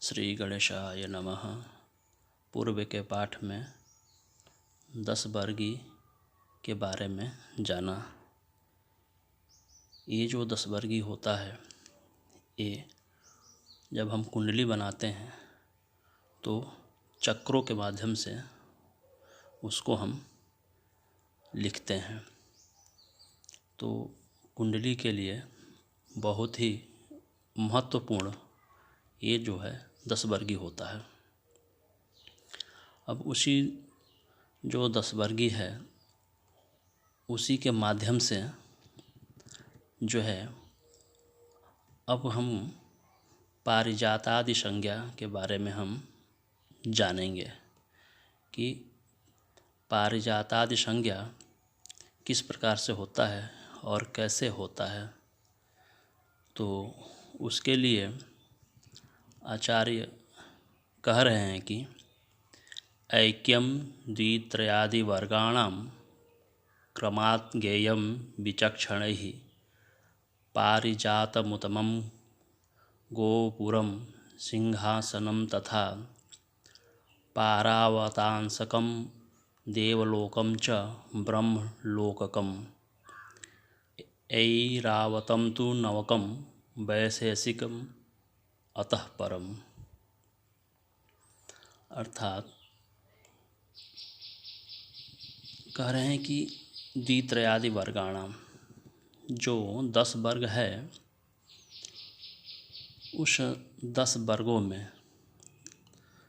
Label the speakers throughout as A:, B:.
A: श्री गणेशाय नमः। पूर्व के पाठ में 10 वर्गी के बारे में जाना। ये जो 10 वर्गी होता है, ये जब हम कुंडली बनाते हैं तो चक्रों के माध्यम से उसको हम लिखते हैं। तो कुंडली के लिए बहुत ही महत्वपूर्ण ये जो है 10 वर्गी होता है। अब उसी जो 10 वर्गी है उसी के माध्यम से जो है अब हम पारिजातादि संज्ञा के बारे में हम जानेंगे कि पारिजातादि संज्ञा किस प्रकार से होता है और कैसे होता है। तो उसके लिए आचार्य कह रहे हैं कि ऐक्यम द्वित्रयादि वर्गाणाम क्रमात् ज्ञेयं विचक्षणैः पारिजातमुत्तमं गोपुरं सिंहासनं तथा पारावतांसकं देवलोकं च ब्रह्मलोककम् ऐरावतं तु नवकं वैशेषिकम् अतः परम। अर्थात कह रहे हैं कि द्वित्रयादि वर्गाणाम जो 10 वर्ग है, उस 10 वर्गों में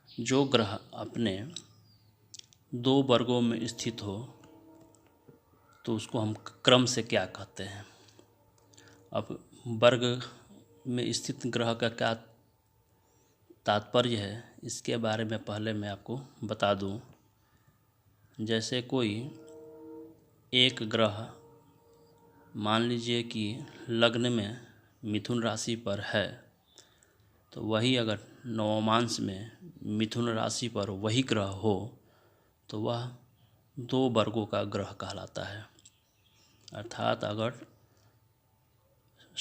A: जो ग्रह अपने 2 वर्गों में स्थित हो तो उसको हम क्रम से क्या कहते हैं। अब वर्ग में स्थित ग्रह का क्या तात्पर्य है, इसके बारे में पहले मैं आपको बता दूं। जैसे कोई एक ग्रह मान लीजिए कि लग्न में मिथुन राशि पर है, तो वही अगर नवमांश में मिथुन राशि पर वही ग्रह हो तो वह 2 वर्गों का ग्रह कहलाता है। अर्थात अगर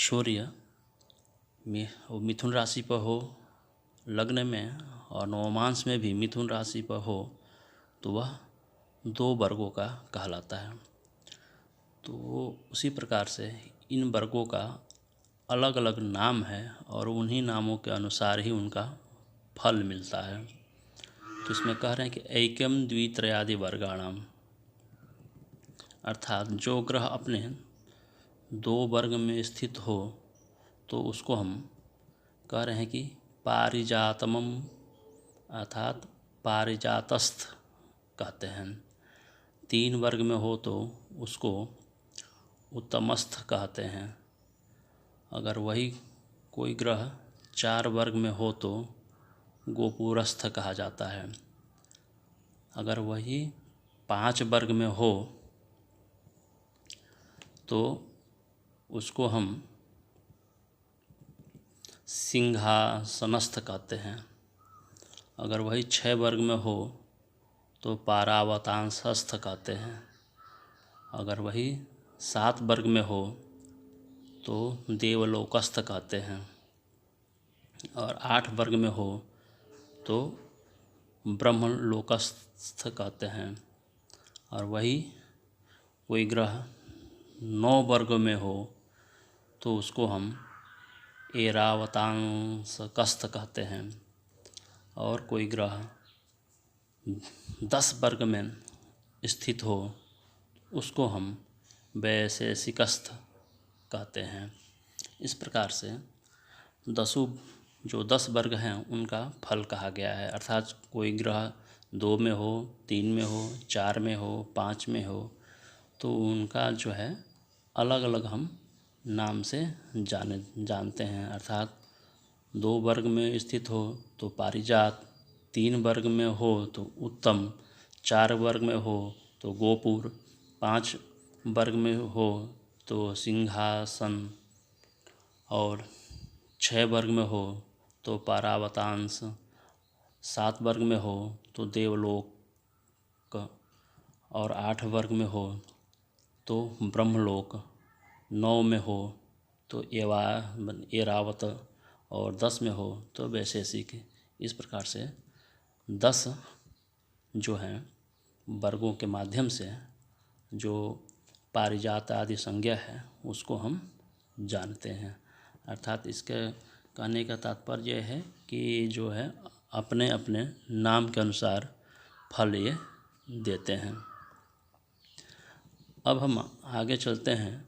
A: सूर्य मिथुन राशि पर हो लग्न में और नवमांश में भी मिथुन राशि पर हो तो वह 2 वर्गों का कहलाता है। तो उसी प्रकार से इन वर्गों का अलग अलग नाम है और उन्हीं नामों के अनुसार ही उनका फल मिलता है। तो इसमें कह रहे हैं कि ऐक्यम द्वित्रयादि वर्गाणाम, अर्थात जो ग्रह अपने 2 वर्ग में स्थित हो तो उसको हम कह रहे हैं कि पारिजातमम अर्थात पारिजातस्थ कहते हैं। 3 वर्ग में हो तो उसको उत्तमस्थ कहते हैं। अगर वही कोई ग्रह 4 वर्ग में हो तो गोपुरस्थ कहा जाता है। अगर वही 5 वर्ग में हो तो उसको हम सिंहासनस्थ कहते हैं। अगर वही 6 वर्ग में हो तो पारावतांसस्थ कहते हैं। अगर वही 7 वर्ग में हो तो देवलोकस्थ कहते हैं। और 8 वर्ग में हो तो ब्रह्मलोकस्थ कहते हैं। और वही कोई ग्रह 9 वर्ग में हो तो उसको हम ऐरावतांसकस्थ कहते हैं। और कोई ग्रह 10 वर्ग में स्थित हो उसको हम वैशेषिकस्थ कहते हैं। इस प्रकार से 10 वर्ग हैं उनका फल कहा गया है। अर्थात कोई ग्रह 2 में हो, 3 में हो, 4 में हो, 5 में हो तो उनका जो है अलग अलग हम नाम से जानते हैं। अर्थात 2 वर्ग में स्थित हो तो पारिजात, 3 वर्ग में हो तो उत्तम, 4 वर्ग में हो तो गोपुर, 5 वर्ग में हो तो सिंहासन और 6 वर्ग में हो तो पारावतांस, 7 वर्ग में हो तो देवलोक और 8 वर्ग में हो तो ब्रह्मलोक, 9 में हो तो ऐरावत और 10 में हो तो वैशेषिक। इस प्रकार से 10 जो हैं वर्गों के माध्यम से जो पारिजात आदि संज्ञा है उसको हम जानते हैं। अर्थात इसके कहने का तात्पर्य है कि जो है अपने अपने नाम के अनुसार फल ये देते हैं। अब हम आगे चलते हैं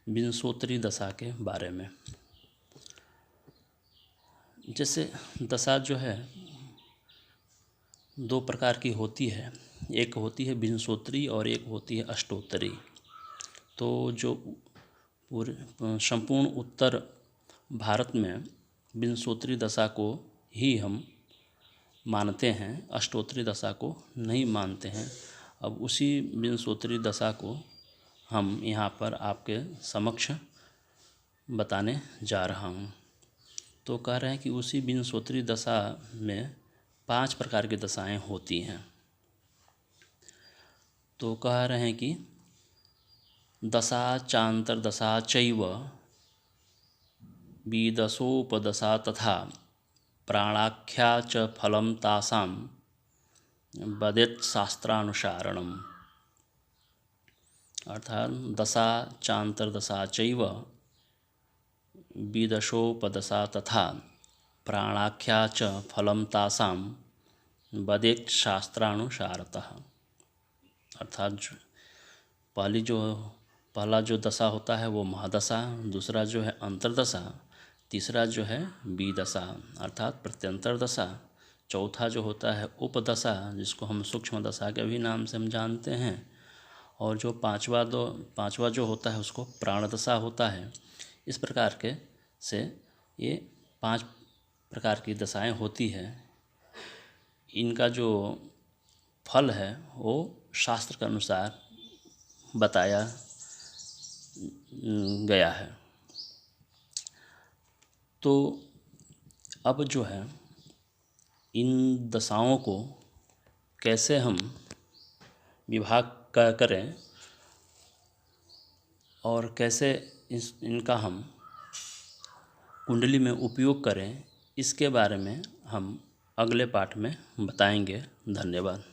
A: विंशोत्तरी दशा के बारे में। जैसे दशा जो है 2 प्रकार की होती है, एक होती है विंशोत्तरी और एक होती है अष्टोत्तरी। तो जो पूरे संपूर्ण उत्तर भारत में विंशोत्तरी दशा को ही हम मानते हैं, अष्टोत्तरी दशा को नहीं मानते हैं। अब उसी विंशोत्तरी दशा को हम यहाँ पर आपके समक्ष बताने जा रहा हूँ। तो कह रहे हैं कि उसी विंशोत्तरी दशा में 5 प्रकार की दशाएं होती हैं। तो कह रहे हैं कि दशा चांतरदशा चैव विदशोपदशा तथा प्राणाख्या च फलं तासां वदेत् शास्त्रानुसारणम्। अर्थात दशा चांतरदशा चैव विदशोपदशा तथा प्राणाख्या च फलं तासां वदेत् शास्त्रानुसारतः। अर्थात पहला जो दशा होता है वो महादशा, दूसरा जो है अंतरदशा, तीसरा जो है विदशा अर्थात प्रत्यंतर दशा, चौथा जो होता है उपदशा जिसको हम सूक्ष्म दशा के भी नाम से हम जानते हैं, और जो पांचवा जो होता है उसको प्राणदशा होता है। इस प्रकार के से ये 5 प्रकार की दशाएं होती है। इनका जो फल है वो शास्त्र के अनुसार बताया गया है। तो अब जो है इन दशाओं को कैसे हम विभाग करें और कैसे इनका हम कुंडली में उपयोग करें, इसके बारे में हम अगले पाठ में बताएंगे। धन्यवाद।